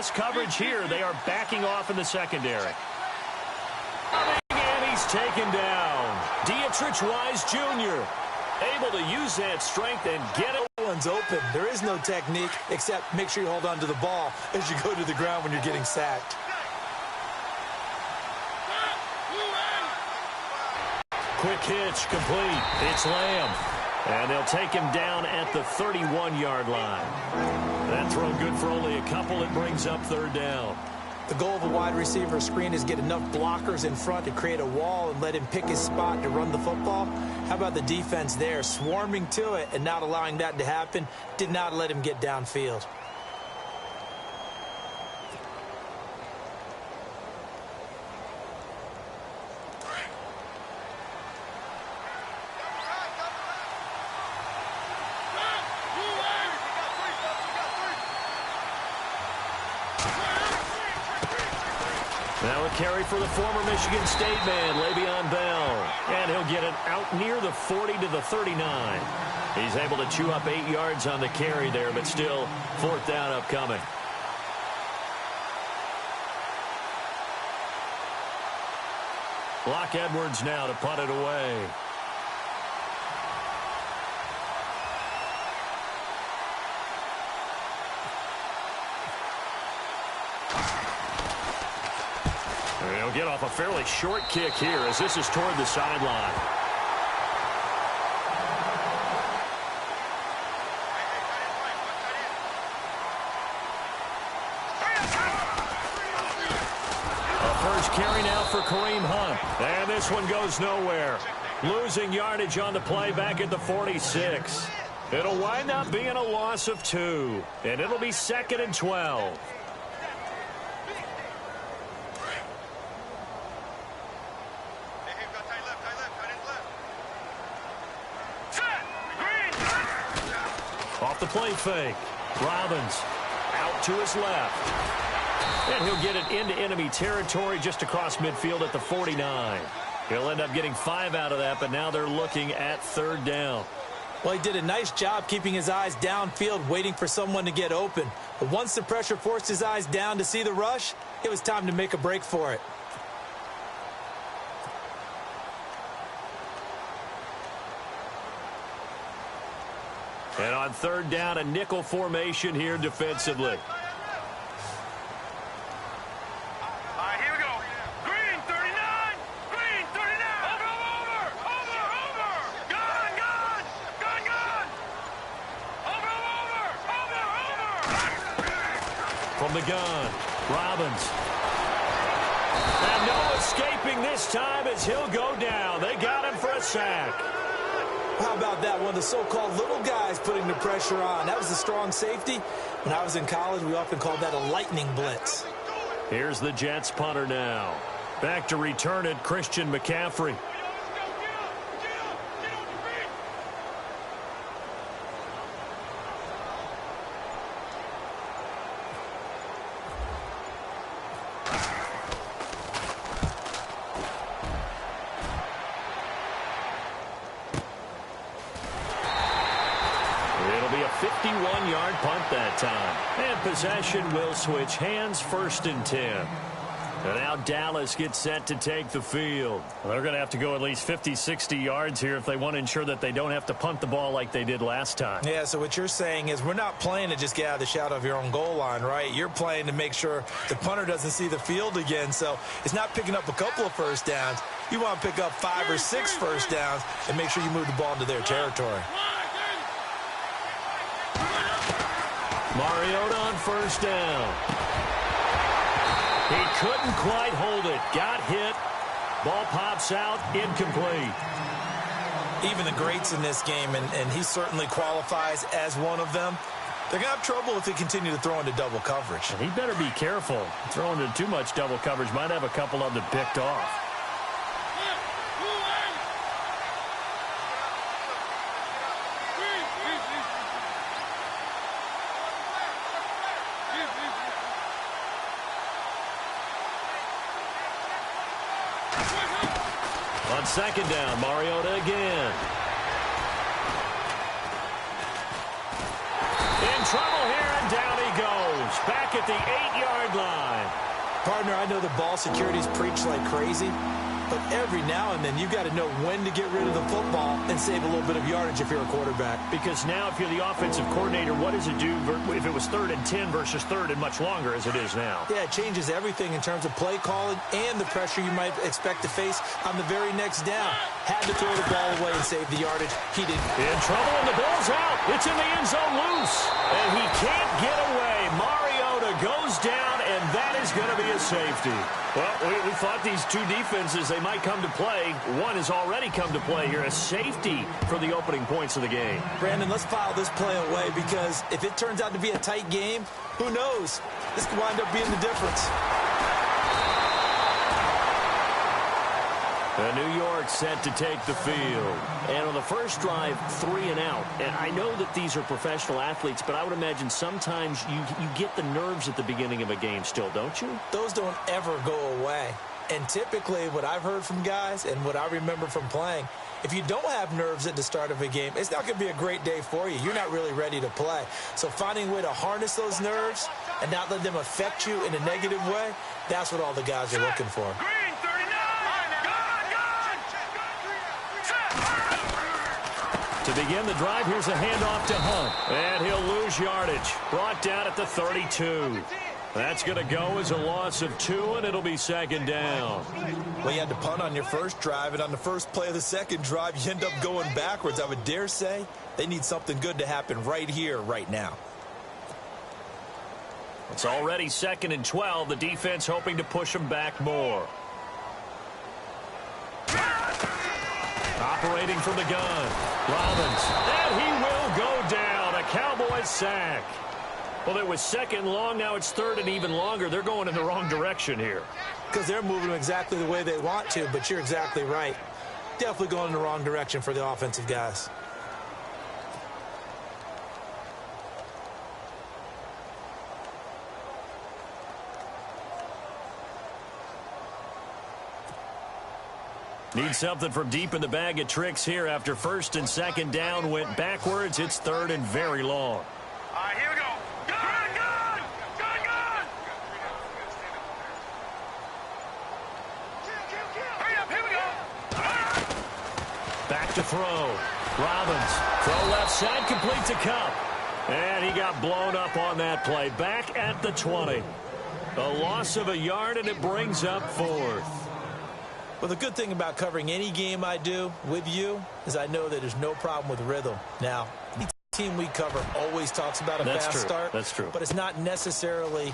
press coverage here. They are backing off in the secondary. And he's taken down. Dietrich Wise Jr. able to use that strength and get it. One's open. There is no technique except make sure you hold on to the ball as you go to the ground when you're getting sacked. Quick hitch complete. It's Lamb. And they'll take him down at the 31-yard line. That throw good for only a couple. It brings up third down. The goal of a wide receiver screen is get enough blockers in front to create a wall and let him pick his spot to run the football. How about the defense there, swarming to it and not allowing that to happen? Did not let him get downfield. Now a carry for the former Michigan State man, Le'Veon Bell. And he'll get it out near the 40 to the 39. He's able to chew up 8 yards on the carry there, but still fourth down upcoming. Block Edwards now to punt it away. He'll get off a fairly short kick here as this is toward the sideline. A first carry now for Kareem Hunt. And this one goes nowhere. Losing yardage on the play back at the 46. It'll wind up being a loss of 2. And it'll be 2nd and 12. Off the play fake. Robbins out to his left. And he'll get it into enemy territory just across midfield at the 49. He'll end up getting 5 out of that, but now they're looking at third down. Well, he did a nice job keeping his eyes downfield, waiting for someone to get open. But once the pressure forced his eyes down to see the rush, it was time to make a break for it. And on third down, a nickel formation here defensively. All right, here we go. Green, 39. Green, 39. Over. Gun. Over. From the gun, Robbins. And no escaping this time as he'll go down. They got him for a sack. How about that? One of the so-called little guys putting the pressure on. That was a strong safety. When I was in college, we often called that a lightning blitz. Here's the Jets punter now. Back to return it, Christian McCaffrey. It'll be a 51-yard punt that time. And possession will switch hands, 1st and 10. And now Dallas gets set to take the field. Well, they're going to have to go at least 50, 60 yards here if they want to ensure that they don't have to punt the ball like they did last time. Yeah, so what you're saying is we're not playing to just get out of the shadow of your own goal line, right? You're playing to make sure the punter doesn't see the field again. So it's not picking up a couple of first downs. You want to pick up 5 or 6 first downs and make sure you move the ball into their territory. Mariota on first down. He couldn't quite hold it. Got hit. Ball pops out. Incomplete. Even the greats in this game, and he certainly qualifies as one of them, they're going to have trouble if they continue to throw into double coverage. And he better be careful. Throwing into too much double coverage might have a couple of them picked off. On second down, Mariota again. In trouble here, and down he goes. back at the 8-yard line. Partner, I know the ball security's preached like crazy, but every now and then you've got to know when to get rid of the football and save a little bit of yardage if you're a quarterback. Because now if you're the offensive coordinator, what does it do if it was 3rd and 10 versus 3rd and much longer as it is now? Yeah, it changes everything in terms of play calling and the pressure you might expect to face on the very next down. Had to throw the ball away and save the yardage. He didn't. In trouble, and the ball's out. It's in the end zone loose. And he can't get away. Mariota goes down, and that is going to be a safety. Well, we thought these two defenses, they might come to play. One has already come to play here. A safety for the opening points of the game. Brandon, let's file this play away because if it turns out to be a tight game, who knows? This could wind up being the difference. New York set to take the field. And on the first drive, 3 and out. And I know that these are professional athletes, but I would imagine sometimes you get the nerves at the beginning of a game still, don't you? Those don't ever go away. And typically what I've heard from guys and what I remember from playing, if you don't have nerves at the start of a game, it's not going to be a great day for you. You're not really ready to play. So finding a way to harness those nerves and not let them affect you in a negative way, that's what all the guys are looking for. Green 39. To begin the drive, here's a handoff to Hunt. And he'll lose yardage. Brought down at the 32. That's going to go as a loss of 2, and it'll be 2nd down. Well, you had to punt on your first drive, and on the first play of the second drive, you end up going backwards. I would dare say they need something good to happen right here, right now. It's already 2nd and 12. The defense hoping to push them back more. Operating from the gun, Robbins, and he will go down. A Cowboys sack. Well, it was 2nd long, now it's 3rd and even longer. They're going in the wrong direction here. Because they're moving exactly the way they want to, but you're exactly right. Definitely going in the wrong direction for the offensive guys. Need something from deep in the bag of tricks here after 1st and 2nd down went backwards. It's 3rd and very long. All right, here we go. Gun! Hurry up, here we go. Back to throw. Robbins. Throw left side, complete to Cup. And he got blown up on that play. Back at the 20. A loss of a yard, and it brings up 4th. Well, the good thing about covering any game I do with you is I know that there's no problem with rhythm. Now, the team we cover always talks about a fast start. That's true. But it's not necessarily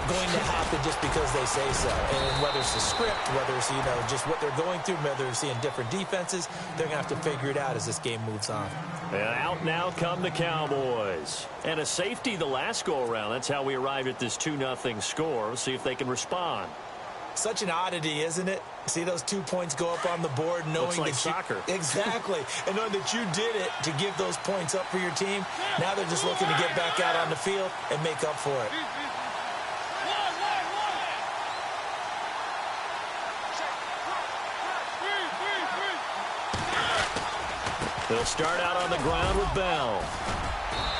going to happen just because they say so. And whether it's the script, whether it's, just what they're going through, whether they're seeing different defenses, they're going to have to figure it out as this game moves on. And out now come the Cowboys. And a safety the last go-around. That's how we arrived at this 2-0 score. See if they can respond. Such an oddity, isn't it? See those 2 points go up on the board knowing Looks like that soccer. Exactly. And knowing that you did it to give those points up for your team. Now they're just looking to get back out on the field and make up for it. They'll start out on the ground with Bell.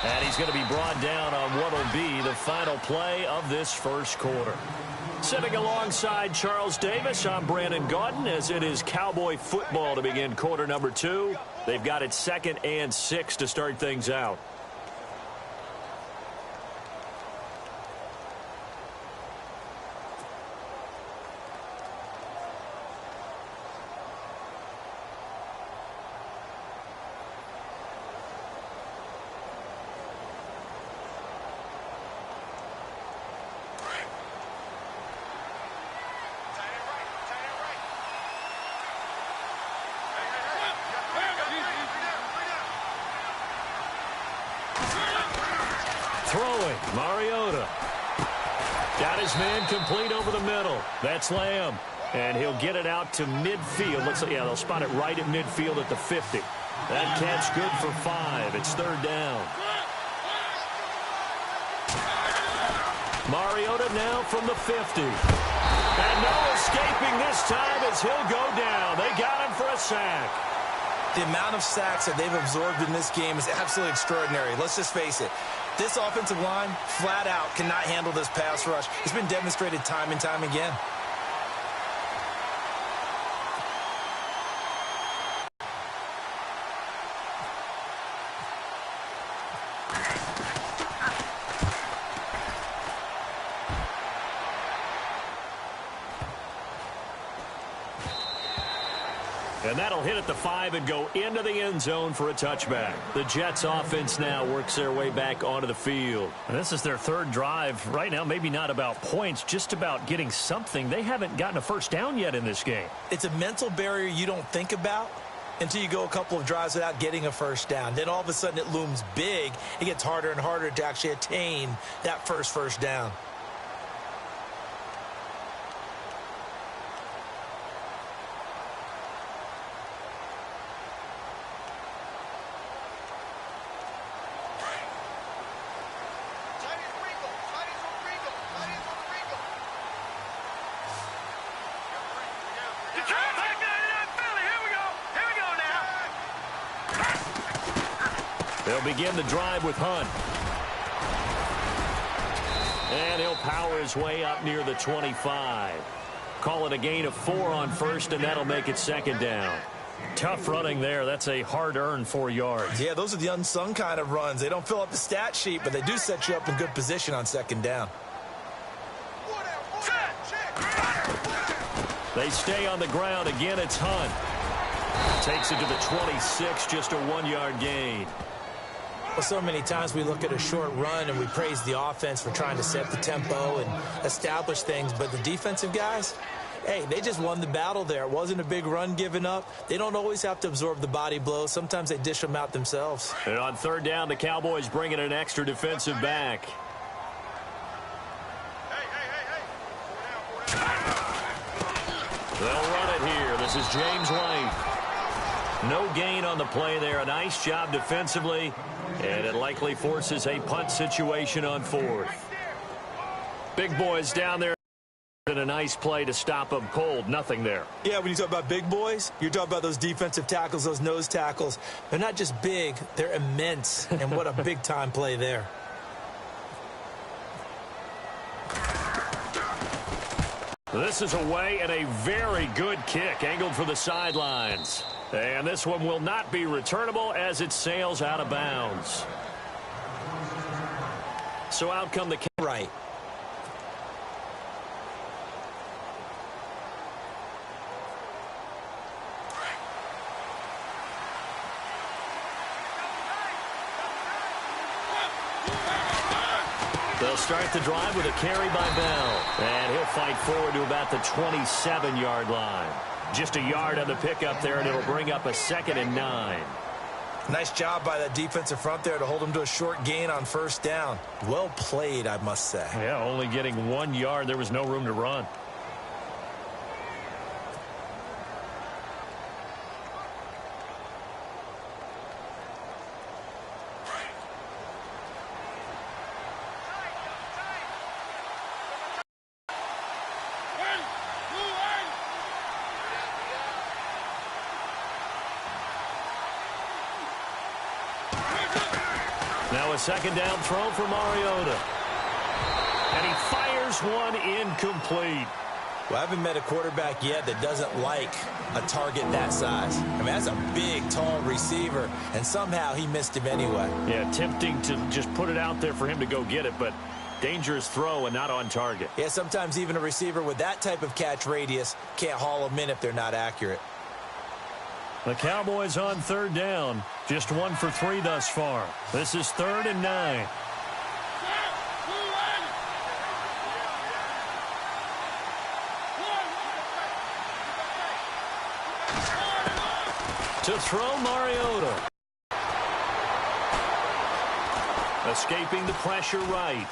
And he's going to be brought down on what will be the final play of this first quarter. Sitting alongside Charles Davis, I'm Brandon Gaudin as it is Cowboy football to begin quarter number 2. They've got it 2nd and 6 to start things out. Throwing, Mariota. Got his man complete over the middle. That's Lamb. And he'll get it out to midfield. Looks like, yeah, they'll spot it right at midfield at the 50. That catch good for 5. It's 3rd down. Mariota now from the 50. And no escaping this time as he'll go down. They got him for a sack. The amount of sacks that they've absorbed in this game is absolutely extraordinary. Let's just face it. This offensive line, flat out, cannot handle this pass rush. It's been demonstrated time and time again. And that'll hit at the 5 and go into the end zone for a touchback. The Jets offense now works their way back onto the field. And this is their third drive. Right now, maybe not about points, just about getting something. They haven't gotten a first down yet in this game. It's a mental barrier you don't think about until you go a couple of drives without getting a first down. Then all of a sudden it looms big. It gets harder and harder to actually attain that first down. They'll begin the drive with Hunt. And he'll power his way up near the 25. Call it a gain of 4 on first, and that'll make it second down. Tough running there. That's a hard-earned 4 yards. Yeah, those are the unsung kind of runs. They don't fill up the stat sheet, but they do set you up in good position on second down. They stay on the ground. Again, it's Hunt. Takes it to the 26, just a 1-yard gain. Well, so many times we look at a short run and we praise the offense for trying to set the tempo and establish things, but the defensive guys, hey, they just won the battle there. It wasn't a big run given up. They don't always have to absorb the body blows. Sometimes they dish them out themselves. And on third down, the Cowboys bring in an extra defensive back. They'll run it here. This is James White. No gain on the play there. A nice job defensively, and it likely forces a punt situation on fourth. Big boys down there. And a nice play to stop them cold. Nothing there. Yeah, when you talk about big boys, you're talking about those defensive tackles, those nose tackles. They're not just big, they're immense. And what a big-time play there. This is away and a very good kick angled for the sidelines. And this one will not be returnable as it sails out of bounds. So out come the right. They'll start the drive with a carry by Bell. And he'll fight forward to about the 27-yard line. Just a yard on the pickup there, and it'll bring up a 2nd and 9. Nice job by that defensive front there to hold him to a short gain on first down. Well played, I must say. Yeah, only getting 1 yard. There was no room to run. Now a second down throw for Mariota. And he fires one incomplete. Well, I haven't met a quarterback yet that doesn't like a target that size. I mean, that's a big, tall receiver, and somehow he missed him anyway. Yeah, tempting to just put it out there for him to go get it, but dangerous throw and not on target. Yeah, sometimes even a receiver with that type of catch radius can't haul them in if they're not accurate. The Cowboys on third down. Just 1 for 3 thus far. This is 3rd and 9. To throw Mariota. Escaping the pressure right.